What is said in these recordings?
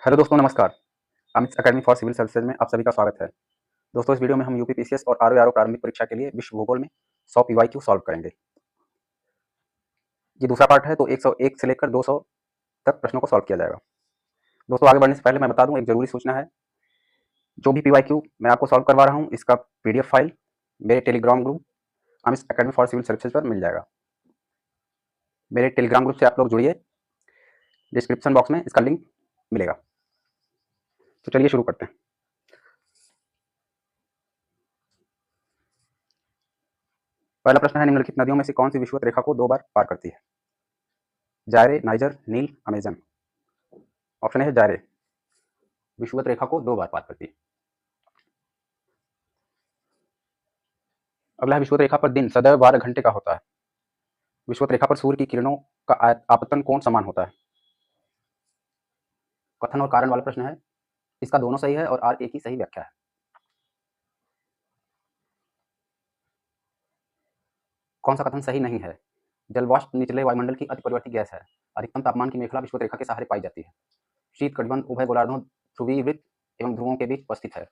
Hello दोस्तों, नमस्कार। Amit academy for civil services में आप सभी का स्वागत है। दोस्तों, इस वीडियो में हम यूपी पीसीएस और आरओ प्रारंभिक परीक्षा के लिए विश्व भूगोल में 100 पीवाईक्यू सॉल्व करेंगे। ये दूसरा पार्ट है, तो 101 से लेकर 200 तक प्रश्नों को सॉल्व किया जाएगा। दोस्तों, आगे बढ़ने से पहले मैं बता दूं, एक जरूरी सूचना है। जो भी पीवाईक्यू मैं आपको सॉल्व करवा रहा हूँ, इसका पीडीएफ फाइल मेरे telegram group Amit academy for civil services पर मिल जाएगा। मेरे टेलीग्राम ग्रुप से आप लोग जुड़िए, डिस्क्रिप्शन बॉक्स में इसका लिंक मिलेगा। तो चलिए शुरू करते हैं। पहला प्रश्न है, निम्नलिखित नदियों में से कौन सी विषुवत रेखा को 2 बार पार करती है? जायरे, नाइजर, नील, अमेजन। ऑप्शन ए है जायरे, विषुवत रेखा को 2 बार पार करती है। अगला है, विषुवत रेखा पर दिन सदैव 12 घंटे का होता है। विषुवत रेखा पर सूर्य की किरणों का आपतन कोण समान होता है। कथन और कारण वाला प्रश्न है। इसका दोनों सही है और आर एक ही सही व्याख्या है। कौन सा कथन सही नहीं है? जल वाष्प निचले वायुमंडल की अतिपरिवर्ती गैस है। अधिकतम तापमान की मेखला विषुवत रेखा के सहारे पाई जाती है। शीत कटिबंध उभय गोलार्धों, ध्रुवीय वृत्त एवं ध्रुवों के बीच उपस्थित है।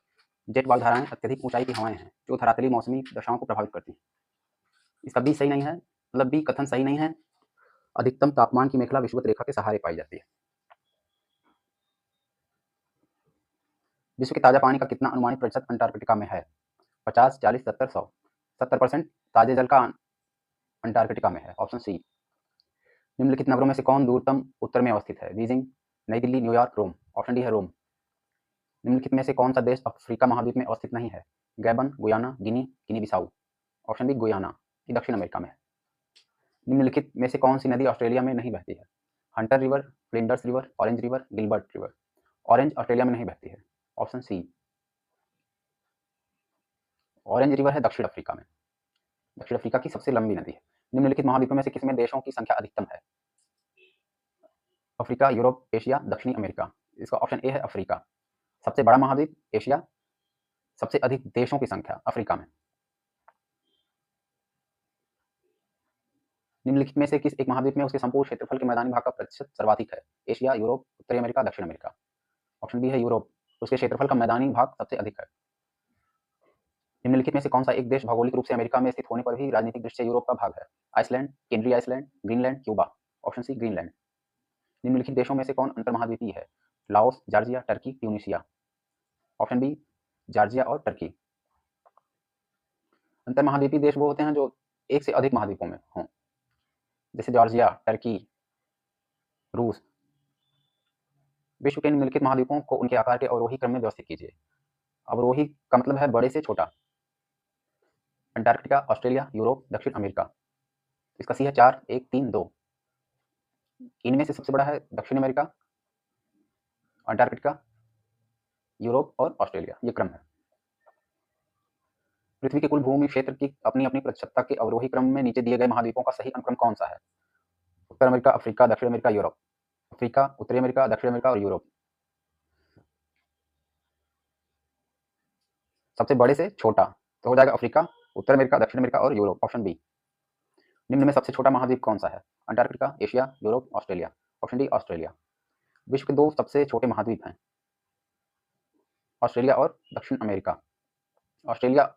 जेट वायुधाराएं अत्यधिक ऊंचाई की हवाएं हैं जो धरातली मौसमी दशाओं को प्रभावित करती हैं। इसका बी सही नहीं है, मतलब बी कथन सही नहीं है। अधिकतम तापमान की मेखला विषुवत रेखा के सहारे पाई जाती है। विश्व के ताजा पानी का कितना अनुमानित प्रतिशत अंटार्कटिका में है? 50, 40, 70, 100। 70% ताजे जल का अंटार्कटिका में है। Option C. निम्नलिखित नगरों में से कौन दूरतम उत्तर में अवस्थित है? बीजिंग, नई दिल्ली, न्यूयॉर्क, रोम। ऑप्शन डी है रोम। निम्नलिखित में से कौन सा देश अफ्रीका महाद्वीप में अवस्थित नहीं है? गैबन, गुयाना, गिनी, गिनी बिसाऊ। ऑप्शन बी गुयाना, ये दक्षिण अमेरिका में है। निम्नलिखित में से कौन सी नदी ऑस्ट्रेलिया में नहीं बहती है? Hunter river, Flinders river, orange river, Gilbert river. Orange Australia में नहीं बहती है। ऑप्शन सी। ऑरेंज रिवर है दक्षिण अफ्रीका में। दक्षिण अफ्रीका की सबसे लंबी नदी है। निम्नलिखित महाद्वीपों में से किसमें देशों की संख्या अधिकतम है? अफ्रीका, यूरोप, एशिया, दक्षिणी अमेरिका। इसका ऑप्शन ए है अफ्रीका। सबसे बड़ा महाद्वीप एशिया, सबसे अधिक देशों की संख्या अफ्रीका में। निम्नलिखित में से किस एक महाद्वीप में उसके संपूर्ण क्षेत्रफल के मैदानी भाग का प्रतिशत सर्वाधिक है? एशिया, यूरोप, उत्तरी अमेरिका, दक्षिण अमेरिका। ऑप्शन बी है यूरोप, उसके क्षेत्रफल का मैदानी भाग सबसे अधिक है। निम्नलिखित में से कौन सा एक देश भौगोलिक रूप से अमेरिका में स्थित होने पर भी राजनीतिक दृष्टि से यूरोप का भाग है? आइसलैंड, केंद्रीय Iceland, Greenland, Cuba. Option C Greenland. निम्नलिखित देशों में से कौन अंतर्महाद्वीपीय है? Laos, Georgia, Turkey, Tunisia. Option B Georgia और टर्की। अंतर्महाद्वीपीय देश वो होते हैं जो एक से अधिक महाद्वीपों में हों, जैसे जॉर्जिया, टर्की, रूस। विश्व के निम्नलिखित महाद्वीपों को उनके आकार के अवरोही क्रम में व्यवस्थित कीजिए। अवरोही का मतलब है बड़े से छोटा। अंटार्कटिका, ऑस्ट्रेलिया, यूरोप, दक्षिण अमेरिका। इसका सी है 4, 1, 3, 2। इनमें से सबसे बड़ा है दक्षिण अमेरिका, अंटार्कटिका, यूरोप और ऑस्ट्रेलिया। ये क्रम है। पृथ्वी के कुल भूमि क्षेत्र की अपनी अपनी प्रतिशतता के अवरोही क्रम में नीचे दिए गए महाद्वीपों का सही अनुक्रम कौन सा है? उत्तर अमेरिका, अफ्रीका, दक्षिण अमेरिका, यूरोप। अफ्रीका, उत्तरी अमेरिका, दक्षिण अमेरिका और यूरोप। सबसे बड़े से छोटा तो हो जाएगा अफ्रीका, उत्तर अमेरिका, दक्षिण अमेरिका और यूरोप। Option B. निम्न में सबसे छोटा महाद्वीप कौन सा है? Antarctica, Asia, Europe, Australia. Option D Australia. विश्व के 2 सबसे छोटे महाद्वीप हैं, ऑस्ट्रेलिया और दक्षिण अमेरिका। ऑस्ट्रेलिया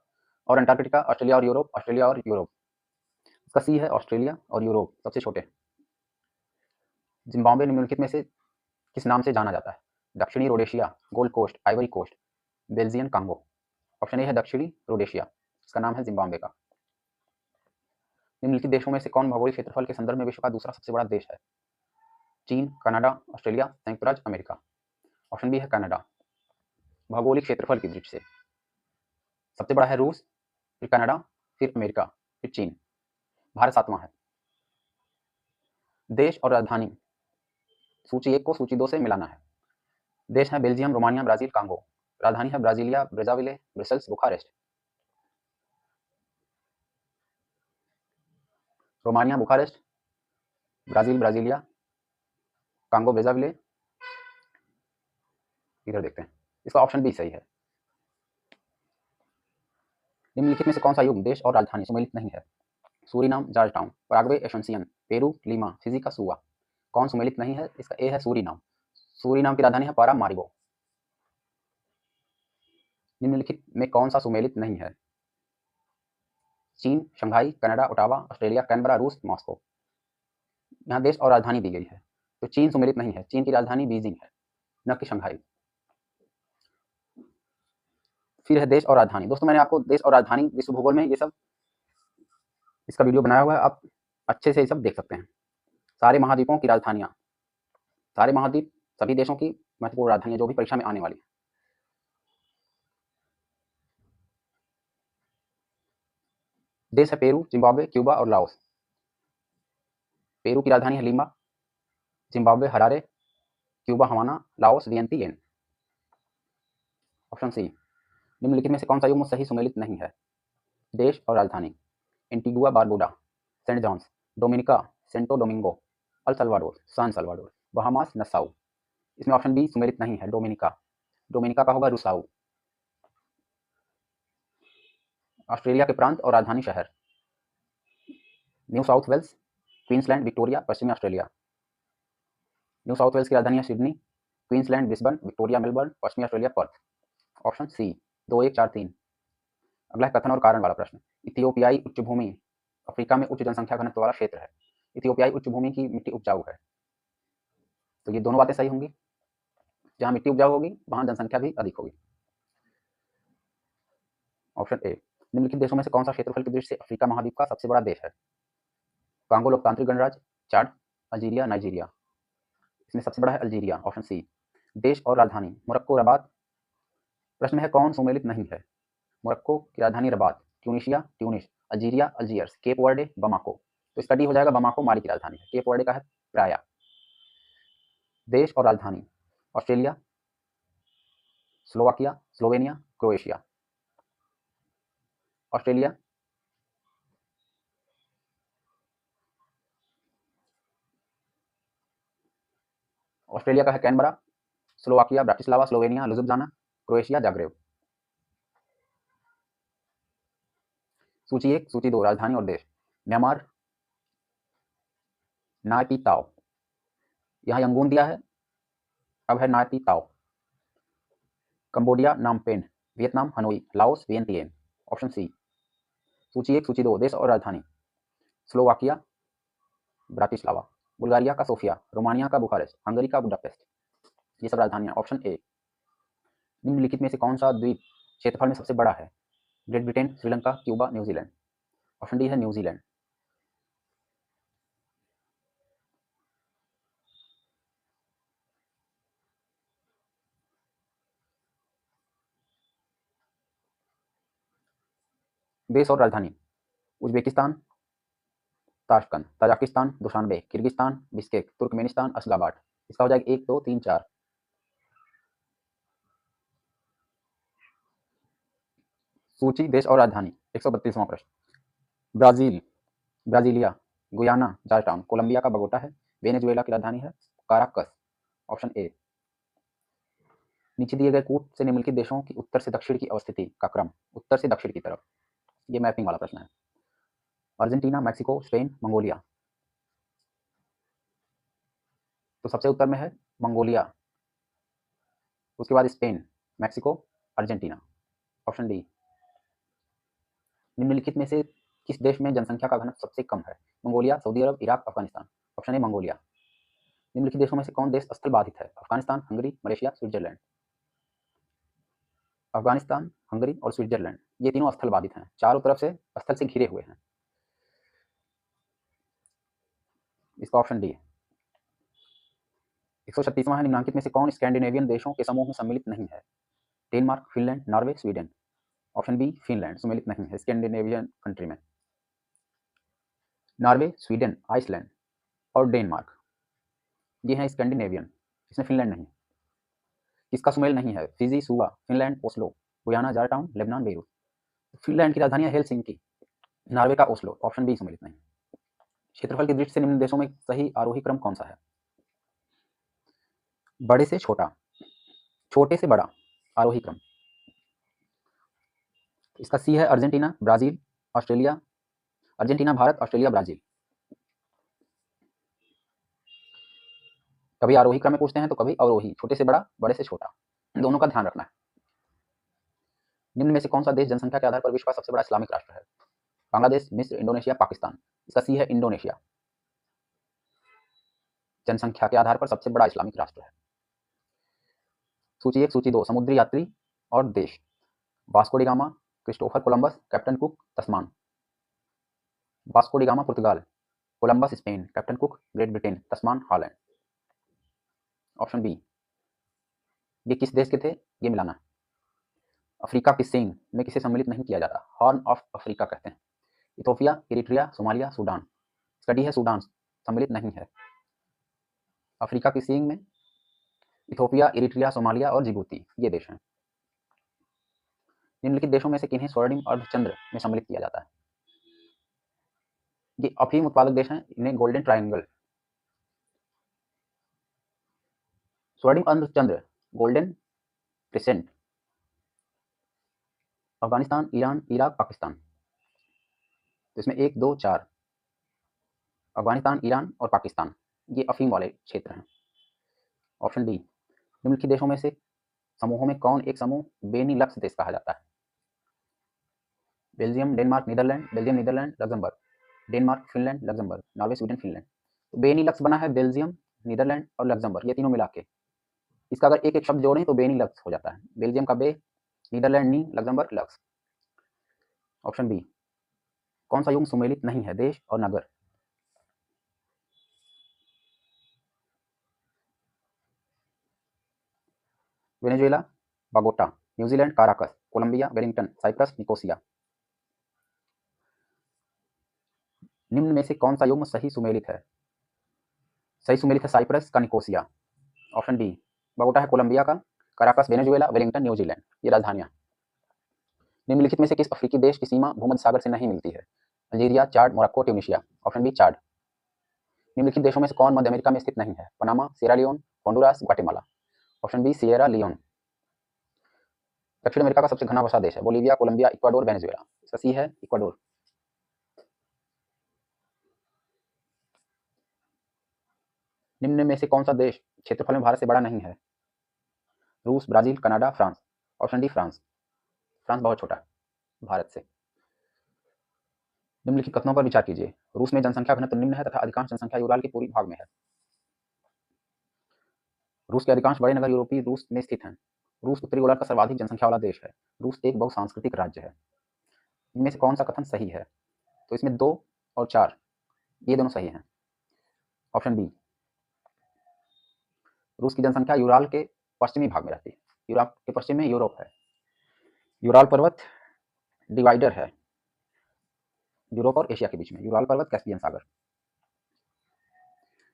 और अंटार्कटिका, ऑस्ट्रेलिया और यूरोप, ऑस्ट्रेलिया और यूरोप। इसका सी है ऑस्ट्रेलिया और यूरोप सबसे छोटे। जिम्बाब्वे निम्नलिखित में से किस नाम से जाना जाता है? दक्षिणी Rhodesia, gold coast, ivory coast, Belgian Congo. Option A है दक्षिणी रोडेशिया, इसका नाम है जिम्बाब्वे का। निम्नलिखित देशों में से कौन भौगोलिक क्षेत्रफल के संदर्भ में विश्व का दूसरा सबसे बड़ा देश है? चीन, कनाडा, ऑस्ट्रेलिया, संयुक्त राज्य अमेरिका। ऑप्शन बी है कनाडा। भौगोलिक क्षेत्रफल की दृष्टि से सबसे बड़ा है रूस, फिर कनाडा, फिर अमेरिका, फिर चीन। भारत 7वां है। देश और राजधानी सूची 1 को सूची 2 से मिलाना है। देश है बेल्जियम, रोमानिया, ब्राजील, कांगो। राजधानी है Brasilia, Brazzaville, Brussels, Bucharest. Romania, Bucharest, Brazil, Brasilia, Congo, Brazzaville. इधर देखते हैं, इसका ऑप्शन बी सही है। निम्नलिखित में से कौन सा युग देश और राजधानी सुमेलित नहीं है? Suriname, Georgetown, Paraguay, Asuncion, Peru, Lima, Fiji का सुआ। कौन सुमेलित नहीं है? इसका ए है सूरीनाम। सूरीनाम की राजधानी है पारामारिबो। निम्नलिखित में कौन सा सुमेलित नहीं है? चीन, Shanghai, Canada, Ottawa, Australia, Canberra, रूस, मॉस्को। यहाँ देश और राजधानी दी गई है, तो चीन सुमेलित नहीं है। चीन की राजधानी बीजिंग है, न कि शंघाई। फिर है देश और राजधानी। दोस्तों मैंने आपको देश और राजधानी, विश्व भूगोल में ये सब इसका वीडियो बनाया हुआ है, आप अच्छे से ये सब देख सकते हैं। सारे महाद्वीपों की राजधानियाँ, सारे महाद्वीप, सभी देशों की महत्वपूर्ण राजधानियाँ जो भी परीक्षा में आने वाली है। देश है पेरू, जिम्बाब्वे, क्यूबा और लाओस। पेरू की राजधानी है Lima, Zimbabwe Harare, Cuba Havana, Laos Vientiane. Option C. निम्नलिखित में से कौन सा युग्म सही सुमेलित नहीं है? देश और राजधानी, Antigua Barbuda, saint John's, Dominica, Santo Domingo, El Salvador, San Salvador, Bahamas, Nassau. इसमें ऑप्शन बी सुमेलित नहीं है, डोमिनिका। डोमिनिका का होगा रुसाउ। ऑस्ट्रेलिया के प्रांत और राजधानी शहर, New South Wales, Queensland, Victoria, पश्चिमी ऑस्ट्रेलिया। न्यू साउथ वेल्स की राजधानी है Sydney, Queensland Brisbane, Victoria Melbourne, पश्चिमी ऑस्ट्रेलिया पर्थ। Option C 2143। अगला है कथन और कारण वाला प्रश्न। इथियोपियाई उच्चभूमि अफ्रीका में उच्च जनसंख्या घनत्व वाला क्षेत्र है। इथियोपियाई उच्चभूमि की मिट्टी उपजाऊ है, तो ये दोनों बातें सही होंगी। जहां मिट्टी उपजाऊ होगी वहां जनसंख्या भी अधिक होगी। Option A. निम्नलिखित देशों में से कौन सा क्षेत्रफल की दृष्टि से अफ्रीका महाद्वीप का सबसे बड़ा देश है? कांगो लोकतांत्रिक गणराज्य, चाड, अल्जीरिया, नाइजीरिया। इसमें सबसे बड़ा है अल्जीरिया। Option C. देश और राजधानी, मोरक्को, रबात। प्रश्न है कौन सुमेलित नहीं है? मोरक्को की राजधानी Rabat, Tunisia, Tunis, Algeria, Algiers, Cape Verde, Bamako. तो इसका डी हो जाएगा, बमाको माली की राजधानी है। केप वर्डे का है प्राया। देश और राजधानी, Australia, Slovakia, Slovenia, Croatia. Australia, Australia का है Canberra, Slovakia Bratislava, Slovenia Ljubljana, Croatia Zagreb. सूची 1, सूची 2, राजधानी और देश। Myanmar, Naypyidaw. यहाँ यंगून दिया है, अब है Naypyidaw. Cambodia, Phnom Penh. Vietnam, Hanoi. Laos, Vientiane. Option C. सूची 1, सूची 2, देश और राजधानी। Slovakia, Bratislava. बुल्गारिया का सोफिया, रोमानिया का बुखारेस्ट, हंगरी का बुडापेस्ट। ये सब राजधानियां। Option A. निम्नलिखित में से कौन सा द्वीप क्षेत्रफल में सबसे बड़ा है? Great Britain, Sri Lanka, Cuba, New Zealand. Option D है न्यूजीलैंड। देश और राजधानी, Uzbekistan, Tashkent, Tajikistan, Dushanbe, Kyrgyzstan, Bishkek, Turkmenistan, असगाबाद। इसका हो जाएगा 1, 2, 3, 4। सूची, देश और राजधानी, 132वां प्रश्न। Brazil, Brasilia, Guyana, Georgetown. Colombia का बगोटा है। वेनेजुएला की राजधानी है काराकस। Option A. नीचे दिए गए कूट से निम्नलिखित देशों की उत्तर से दक्षिण की अवस्थिति का क्रम, उत्तर से दक्षिण की तरफ। ये मैपिंग वाला प्रश्न है। Argentina, Mexico, Spain, Mongolia. तो सबसे उत्तर में है मंगोलिया, उसके बाद Spain, Mexico, Argentina. Option D. निम्नलिखित में से किस देश में जनसंख्या का घनत्व सबसे कम है? Mongolia, Saudi Arab, Iraq, Afghanistan. Option A Mongolia. निम्नलिखित देशों में से कौन देश स्थल बाधित है? Afghanistan, Hungary, Malaysia, Switzerland. Afghanistan, Hungary और स्विट्जरलैंड, ये तीनों स्थल बाधित हैं, चारों तरफ से स्थल से घिरे हुए हैं। इसका ऑप्शन डी है। 136वां है, निम्नलिखित में से कौन स्कैंडिनेवियन देशों के समूह में सम्मिलित नहीं है? Denmark, Finland, Norway, Sweden. Option B Finland सम्मिलित नहीं है स्कैंडिनेवियन कंट्री में। नॉर्वे, स्वीडन, आइसलैंड और डेनमार्क, ये हैं स्कैंडिनेवियन, इसमें फिनलैंड नहीं। किसका सुमेल नहीं है? फिजी, सुवा, Finland, Oslo, Guyana, Georgetown, Lebanon, Beirut. Finland की राजधानी है हेलसिंकी, नॉर्वे का ओस्लो। ऑप्शन बी सम्मिलित नहीं। क्षेत्रफल की दृष्टि से निम्न देशों में सही आरोही क्रम कौन सा है? बड़े से छोटा, छोटे से बड़ा आरोही क्रम। इसका सी है Argentina, Brazil, Australia. Argentina, Bharat, Australia, Brazil. कभी आरोही क्रम में पूछते हैं तो कभी अवरोही, छोटे से बड़ा, बड़े से छोटा, दोनों का ध्यान रखना है। निम्न में से कौन सा देश जनसंख्या के आधार पर विश्व का सबसे बड़ा इस्लामिक राष्ट्र है? बांग्लादेश, मिस्र, इंडोनेशिया, पाकिस्तान। इसका सी है इंडोनेशिया। जनसंख्या के आधार पर सबसे बड़ा इस्लामिक राष्ट्र है। सूची 1, सूची 2 समुद्री यात्री और देश। Vasco da Gama, Christopher Columbus, captain Cook, Tasman. Vasco da Gama पुर्तगाल, Columbus Spain, captain Cook great Britain, Tasman Holland. Option B. ये किस देश के थे? ये मिलाना है। अफ्रीका की सींग में किसे सम्मिलित नहीं किया जाता? हॉर्न ऑफ अफ्रीका कहते हैं। Ethiopia, Eritrea, Somalia, Sudan. इसका डी है सूडान, सम्मिलित नहीं है। अफ्रीका की सींग में इथोपिया, इरिट्रिया, सोमालिया और जिबूती ये देश हैं। निम्नलिखित देशों में से किन्हें स्वर्णिम अर्धचंद्र में सम्मिलित किया जाता है? ये अफीम उत्पादक देश हैं, इन्हें गोल्डन ट्रायंगल, स्वर्णिम अर्धचंद्र, golden crescent. Afghanistan, Iran, Iraq, Pakistan. तो इसमें 1, 2, 4 अफगानिस्तान, ईरान और पाकिस्तान ये अफीम वाले क्षेत्र हैं। Option D. निम्नलिखित देशों में से समूहों में कौन एक समूह बेनिलक्स देश कहा जाता है? Belgium, Denmark, Netherlands, Belgium, Netherlands, Luxembourg. Denmark, Finland, Luxembourg, Norway, Sweden, Finland. तो बेनिलक्स बना है बेल्जियम, नीदरलैंड और लग्जमबर्ग, ये तीनों मिला के। इसका अगर एक एक शब्द जोड़ें तो बेनिलक्स हो जाता है। बेल्जियम का बे, नीदरलैंड नी, लग्जमबर्ग लक्स। Option B. कौन सा युग्म सुमेलित नहीं है? देश और नगर। Venezuela, Bogota. New Zealand, Caracas. Colombia, Wellington. Cyprus, Nicosia. निम्न में से कौन सा युग्म सही सुमेलित है? सही सुमेलित है साइप्रस का निकोसिया। Option D. बगोटा है कोलंबिया का, काराकस वेनेजुएला, वेलिंगटन न्यूजीलैंड ये राजधानियां। निम्नलिखित में से किस अफ्रीकी देश की सीमा भूमध्य सागर से नहीं मिलती है? अल्जीरिया, चाड, मोरक्को, ट्यूनीशिया। ऑप्शन बी चाड। निम्नलिखित देशों में से कौन मध्य अमेरिका में स्थित नहीं है? Panama, Sierra Leone, Honduras, Guatemala. Option B Sierra Leone. दक्षिण अमेरिका का सबसे घना वसा देश है? Bolivia, Colombia, Ecuador, Venezuela. इसका सी है इक्वाडोर। निम्न में से कौन सा देश क्षेत्रफल में भारत से बड़ा नहीं है? रूस, Brazil, Canada, France. Option D France. France बहुत छोटा है भारत से। निम्नलिखित कथनों पर विचार कीजिए। रूस में जनसंख्या घनत्व निम्न है तथा अधिकांश जनसंख्या यूराल के पूर्वी भाग में है। रूस के अधिकांश बड़े नगर यूरोपीय रूस में स्थित हैं। रूस उत्तरी गोलार्ध का सर्वाधिक जनसंख्या वाला देश है। रूस एक बहुसांस्कृतिक राज्य है। इनमें से कौन सा कथन सही है? तो इसमें 2 और 4 ये दोनों सही हैं। Option B. रूस की जनसंख्या यूराल के पश्चिमी भाग में रहती है। यूरोप के पश्चिम में यूरोप है। यूराल पर्वत डिवाइडर है यूरोप और एशिया के बीच में। यूराल पर्वत, कैस्पियन सागर।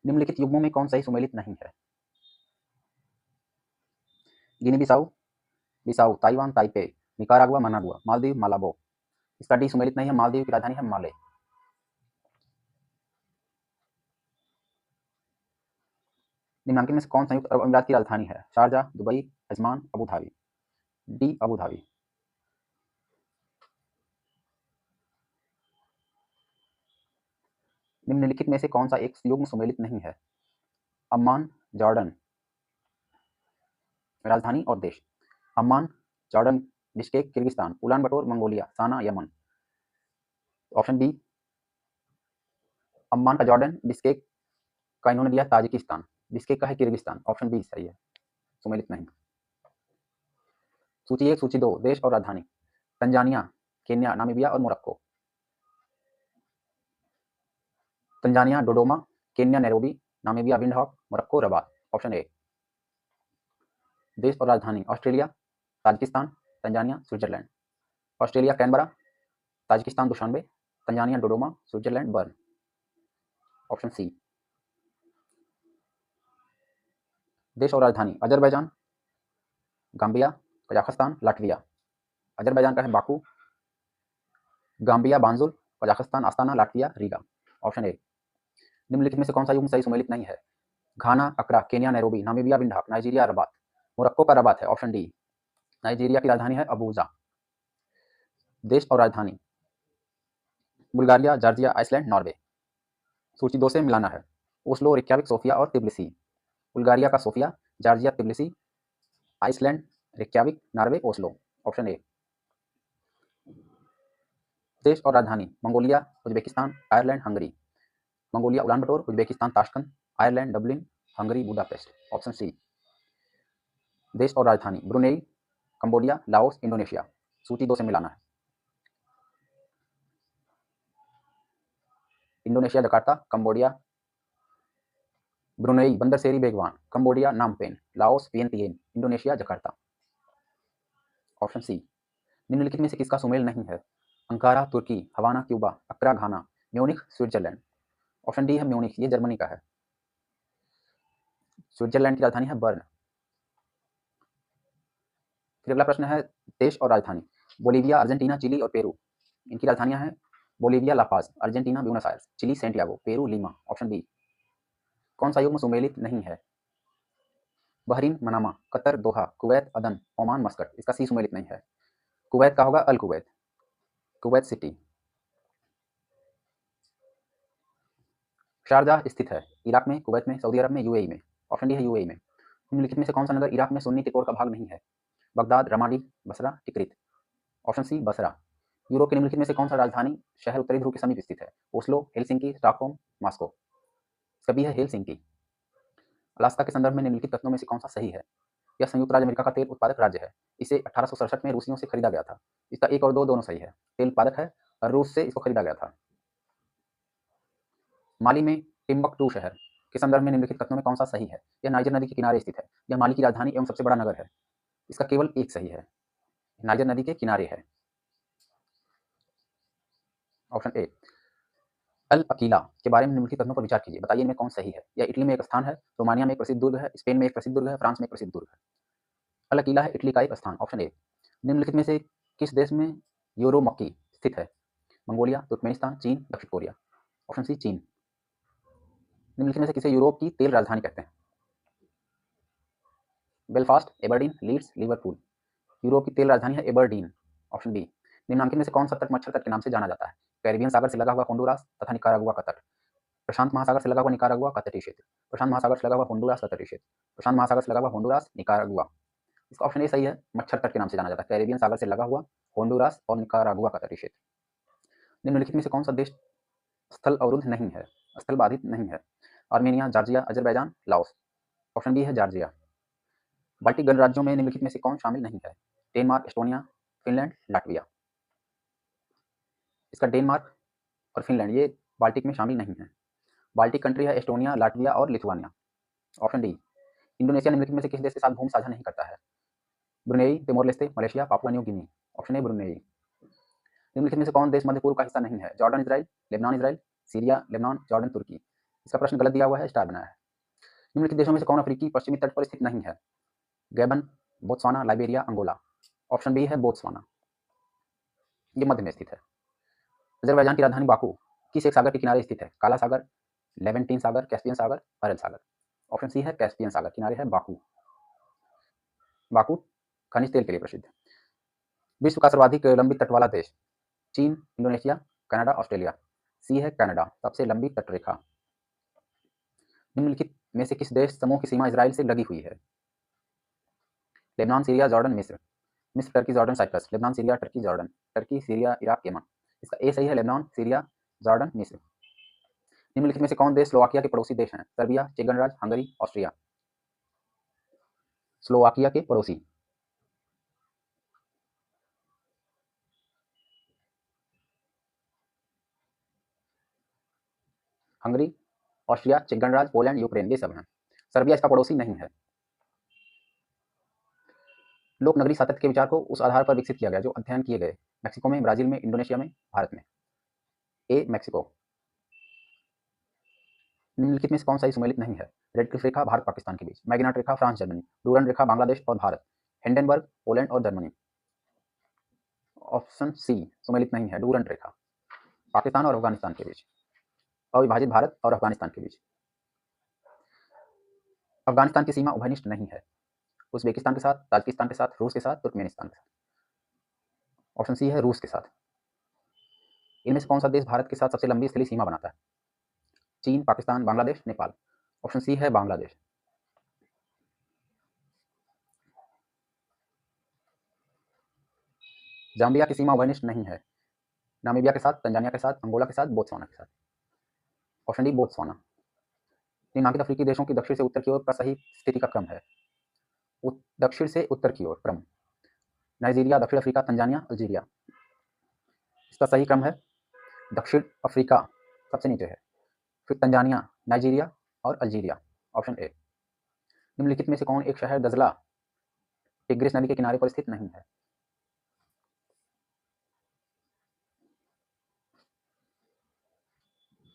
निम्नलिखित युग्मों में कौन सही सुमेलित नहीं है? Guinea Bissau, Bissau, Taiwan, Taipei, Nicaragua, Managua, Maldives, Malabo. इसका डी सुमेलित नहीं है। मालदीव की राजधानी है माले। निम्नलिखित में से कौन संयुक्त अरब अमीरात की राजधानी है? Sharjah, Dubai, Ajman, Abu Dhabi. D Abu Dhabi. निम्नलिखित में से कौन सा एक युग्म सुमेलित नहीं है? Amman, Jordan. राजधानी और देश। Amman, Jordan, Bishkek, Kyrgyzstan, Ulaanbaatar, Mongolia, Sanaa, Yemen. Option B. Amman का जॉर्डन, बिश्केक का इन्होंने दिया ताजिकिस्तान, बिश्केक का है किर्गिस्तान। ऑप्शन बी सही है, सुमेलित नहीं। सूची 1, सूची 2 देश और राजधानी। तंजानिया, केन्या, नामीबिया और Morocco. Tanzania Dodoma, Kenya Nairobi, Namibia Windhoek, Morocco Rabat. Option A. देश और राजधानी। Australia, Tajikistan, Tanzania, Switzerland. Australia Canberra, Tajikistan Dushanbe, Tanzania Dodoma, Switzerland Bern. Option C. देश और राजधानी। Azerbaijan, Gambia, Kazakhstan, Latvia. Azerbaijan का है Baku, Gambia Banjul, Kazakhstan Astana, Latvia Riga. Option A. निम्नलिखित में से कौन सा युग्म सही सुमेलित नहीं है? Ghana, Accra, Kenya Nairobi, Namibia Windhoek, Nigeria Rabat. Morocco का रबात है। Option D. नाइजीरिया की राजधानी है अबूजा। देश और राजधानी। Bulgaria, Georgia, Iceland, Norway. सूची 2 से मिलाना है। ओस्लो, रिक्याविक, सोफिया और तिब्लिसी। बुल्गारिया का Sofia, Georgia Tbilisi, Iceland Reykjavik, Norway Oslo. Option A. देश और राजधानी Mongolia, Uzbekistan, Ireland, Hungary. Mongolia Ulan Bator, Uzbekistan Tashkent, Ireland Dublin, Hungary Budapest. Option C. देश और राजधानी ब्रुनेई, कंबोडिया, लाओस, इंडोनेशिया। सूची 2 से मिलाना है। Indonesia Jakarta, Cambodia Brunei Bandar Seri Begawan, Cambodia Phnom Penh, Laos Vientiane, Indonesia Jakarta. Option C. निम्नलिखित में से किसका सुमेल नहीं है? अंकारा तुर्की, Havana Cuba, Accra Ghana, Munich Switzerland. Option D है म्यूनिख, ये जर्मनी का है। स्विट्जरलैंड की राजधानी है बर्न। फिर अगला प्रश्न है देश और राजधानी बोलीविया, अर्जेंटीना, चिली और पेरू। इनकी राजधानियां हैं Bolivia La Paz, Argentina Buenos Aires, Chile Santiago, Peru Lima. Option B. कौन सा युग्म सुमेलित नहीं है? Bahrain Manama, Qatar Doha, Kuwait Aden, Oman Muscat. इसका सी सुमेलित नहीं है। कुवैत का होगा Al Kuwait, Kuwait city. Sharjah स्थित है इराक में, कुवैत में, सऊदी अरब में, यूएई में। ऑप्शन डी है यूएई में। निम्नलिखित में से कौन सा नगर इराक में सुन्नी त्रिकोण का भाग नहीं है? Baghdad, Ramadi, Basra, Tikrit. Option C Basra. Europe के निम्नलिखित में से कौन सा राजधानी शहर उत्तरी ध्रुव के समीप स्थित है? Oslo, Helsinki, Stockholm, Moscow. सभी है हेलसिंकी। अलास्का के संदर्भ में निम्नलिखित कथनों में से कौन सा सही है? यह संयुक्त राज्य अमेरिका का तेल उत्पादक राज्य है। इसे 1867 में रूसियों से खरीदा गया था। इसका 1 और 2 दोनों सही है। तेल उत्पादक है और रूस से इसको खरीदा गया था। माली में टिम्बकटू शहर के संदर्भ में निम्नलिखित कथनों में कौन सा सही है? यह नाइजर नदी के किनारे स्थित है। यह माली की राजधानी एवं सबसे बड़ा नगर है। इसका केवल एक सही है। नाइजर नदी के किनारे है। Option A. अल अकीला के बारे में निम्नलिखित कथनों पर विचार कीजिए, बताइए इनमें कौन सही है? यह इटली में एक स्थान है, रोमानिया में एक प्रसिद्ध दुर्ग है, स्पेन में एक प्रसिद्ध दुर्ग है, फ्रांस में एक प्रसिद्ध दुर्ग है। अल अकीला है इटली का एक स्थान। Option A. निम्नलिखित में से किस देश में यूरोमक्की स्थित है? मंगोलिया, तुर्कमेनिस्तान, चीन, दक्षिण कोरिया। ऑप्शन सी चीन। निम्नलिखित में से किसे यूरोप की तेल राजधानी कहते हैं? Belfast, Aberdeen, Leeds, Liverpool. Europe की तेल राजधानी है एबरडीन। Option B. निम्नलिखित में से कौन सा तट मच्छर तट के नाम से जाना जाता है? कैरिबियन सागर से लगा हुआ होंडुरास तथा निकारागुआ का तट। प्रशांत महासागर से लगा हुआ निकारागुआ का तटीय क्षेत्र। प्रशांत महासागर से लगा हुआ होंडुरास का तटीय क्षेत्र। प्रशांत महासागर से लगा हुआ होंडुरास, निकारागुआ। इसका ऑप्शन ए सही है, मच्छर तट के नाम से जाना जाता है। कैरिबियन सागर से लगा हुआ होंडुरास और निकारागुआ का तटीय क्षेत्र। निम्नलिखित में से कौन सा देश स्थल अवरुद्ध नहीं है, स्थल बाधित नहीं है? Armenia, Georgia, Azerbaijan, Laos. Option B है जॉर्जिया। बाल्टिक गणराज्यों में निम्नलिखित में से कौन शामिल नहीं है? Denmark, Estonia, Finland, Latvia. इसका डेनमार्क और फिनलैंड ये बाल्टिक में शामिल नहीं है। बाल्टिक कंट्री है एस्टोनिया, लाटविया और लिथुआनिया। Option D. इंडोनेशिया निम्नलिखित में से किस देश के साथ भूमि साझा नहीं करता है? Brunei, Timor Leste, Malaysia, Papua New Guinea. Option A Brunei. निम्नलिखित में से कौन देश मध्य पूर्व का हिस्सा नहीं है? Jordan Israel, Lebanon Israel, Syria Lebanon, Jordan तुर्की। इसका प्रश्न गलत दिया हुआ है, स्टार बनाया है। निम्नलिखित देशों में से कौन अफ्रीकी पश्चिमी तट पर स्थित नहीं है? Gabon, Botswana, Liberia, Angola. Option B है बोत्सवाना, ये मध्य में स्थित है। अजरबैजान की राजधानी बाकू किस एक सागर के किनारे स्थित है? काला सागर, लेवेंटीन सागर, कैस्पियन सागर, अरल सागर। ऑप्शन सी है कैस्पियन सागर किनारे है बाकू। बाकू खनिज तेल के लिए प्रसिद्ध है। विश्व का सर्वाधिक लंबी तट वाला देश? चीन, इंडोनेशिया, कनाडा, ऑस्ट्रेलिया। सी है कनाडा, सबसे लंबी तटरेखा। निम्नलिखित में से किस देश समूह की सीमा इजराइल से लगी हुई है? लेबनान, सीरिया, जॉर्डन, मिस्र। मिस्र, Turkey, Jordan, Cyprus. Lebanon, Syria, Turkey, Jordan. Turkey, Syria, Iraq, Yemen. इसका ए सही है, लेबनान, सीरिया, जॉर्डन, मिस्र। निम्नलिखित में से कौन देश स्लोवाकिया के पड़ोसी देश हैं? सर्बिया, चेक गणराज्य, हंगरी, ऑस्ट्रिया। स्लोवाकिया के पड़ोसी। हंगरी, ऑस्ट्रिया, चेक गणराज्य, पोलैंड, यूक्रेन, ये सब हैं। सर्बिया इसका पड़ोसी नहीं है। लोक नगरी सातत्य के विचार को उस आधार पर विकसित किया गया जो अध्ययन किए गए मैक्सिको में, ब्राजील में, इंडोनेशिया में, भारत में। ए मैक्सिको। निम्नलिखित में से कौन सा सुमेलित नहीं है? रेड क्लिफ रेखा भारत पाकिस्तान के बीच, मैग्नाट रेखा फ्रांस जर्मनी, डूरन रेखा बांग्लादेश और भारत, हिंडनबर्ग पोलैंड और जर्मनी। ऑप्शन सी सुमेलित नहीं है, डूरन रेखा पाकिस्तान और अफगानिस्तान के बीच, अविभाजित भारत और अफगानिस्तान के बीच। अफगानिस्तान की सीमा उभयनिष्ठ नहीं है, उज्बेकिस्तान के साथ, ताजिकिस्तान के साथ, रूस के साथ, तुर्कमेनिस्तान के साथ। ऑप्शन सी है रूस के साथ। इनमें से कौन सा देश भारत के साथ सबसे लंबी स्थलीय सीमा बनाता है? चीन, पाकिस्तान, बांग्लादेश, नेपाल। ऑप्शन सी है बांग्लादेश। जाम्बिया की सीमा वनिष्ठ नहीं है। नामीबिया के साथ, तंजानिया के साथ, अंगोला के साथ, बोत्सवाना के साथ। Option D Botswana. निम्नलिखित अफ्रीकी देशों की दक्षिण से उत्तर की ओर का सही स्थिति का क्रम है। दक्षिण से उत्तर की ओर क्रम। नाइजीरिया, दक्षिण अफ्रीका, तंजानिया, अल्जीरिया। इसका सही क्रम है दक्षिण अफ्रीका सबसे नीचे है, फिर तंजानिया, नाइजीरिया और अल्जीरिया। Option A. निम्नलिखित में से कौन एक शहर दजला टिग्रिस नदी के किनारे पर स्थित नहीं है?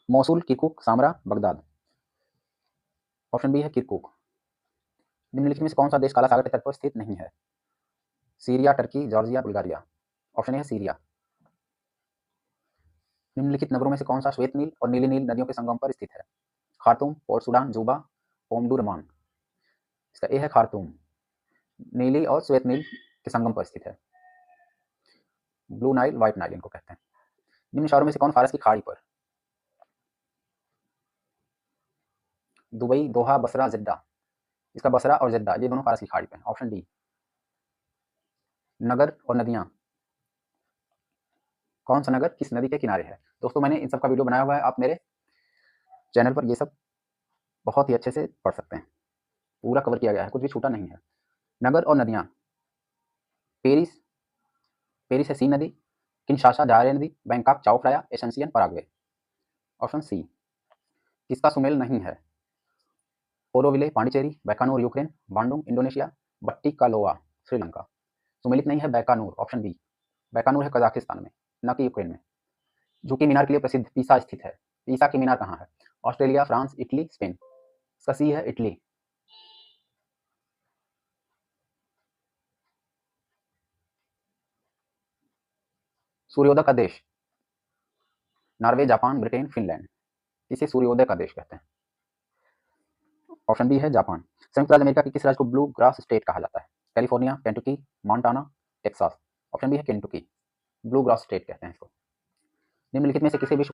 Mosul, Kirkuk, Samarra, Baghdad. Option B है किरकुक। निम्नलिखित में से कौन सा देश काला सागर के तट पर स्थित नहीं है? Syria, Turkey, Georgia, Bulgaria. Option A है सीरिया। निम्नलिखित नगरों में से कौन सा श्वेत नील और नीली नील नदियों के संगम पर स्थित है? Khartoum, port Sudan, जूबा, ओमडुरमान। इसका ए है खार्तूम। नीली और श्वेत नील के संगम पर स्थित है। ब्लू नाइल, व्हाइट नाइल इनको कहते हैं। निम्न शहरों में से कौन फारस की खाड़ी पर? दुबई, दोहा, बसरा, जिद्दा। इसका बसरा और जिद्दा ये दोनों फारस की खाड़ी पे हैं। Option D. नगर और नदियां, कौन सा नगर किस नदी के किनारे है? दोस्तों मैंने इन सब का वीडियो बनाया हुआ है, आप मेरे चैनल पर ये सब बहुत ही अच्छे से पढ़ सकते हैं। पूरा कवर किया गया है, कुछ भी छूटा नहीं है। नगर और नदियां, पेरिस, पेरिस है सी नदी, किनशासा जारे नदी, Bangkok Chao Phraya, Asuncion Paraguay. Option C. किसका सुमेल नहीं है? Auroville Pondicherry, Baikonur Ukraine, Bandung Indonesia, Batticaloa Sri Lanka. सुमेलित नहीं है बैकानूर। Option B. बैकानूर है कजाकिस्तान में, न कि यूक्रेन में। झुकी मीनार के लिए प्रसिद्ध पीसा स्थित है। पीसा की मीनार कहाँ है? Australia, France, Italy, Spain. इसका सी है इटली। सूर्योदय का देश? Norway, Japan, Britain, Finland. इसे सूर्योदय का देश कहते हैं। ऑप्शन बी है जापान। संयुक्त राज्य अमेरिका के किस राज्य को ब्लू ग्रास स्टेट कहा जाता है? California, Kentucky, Montana, Texas. Option B है केंटुकी। ब्लू ग्रास स्टेट कहते हैं इसको। निम्नलिखित में से किसी विश्व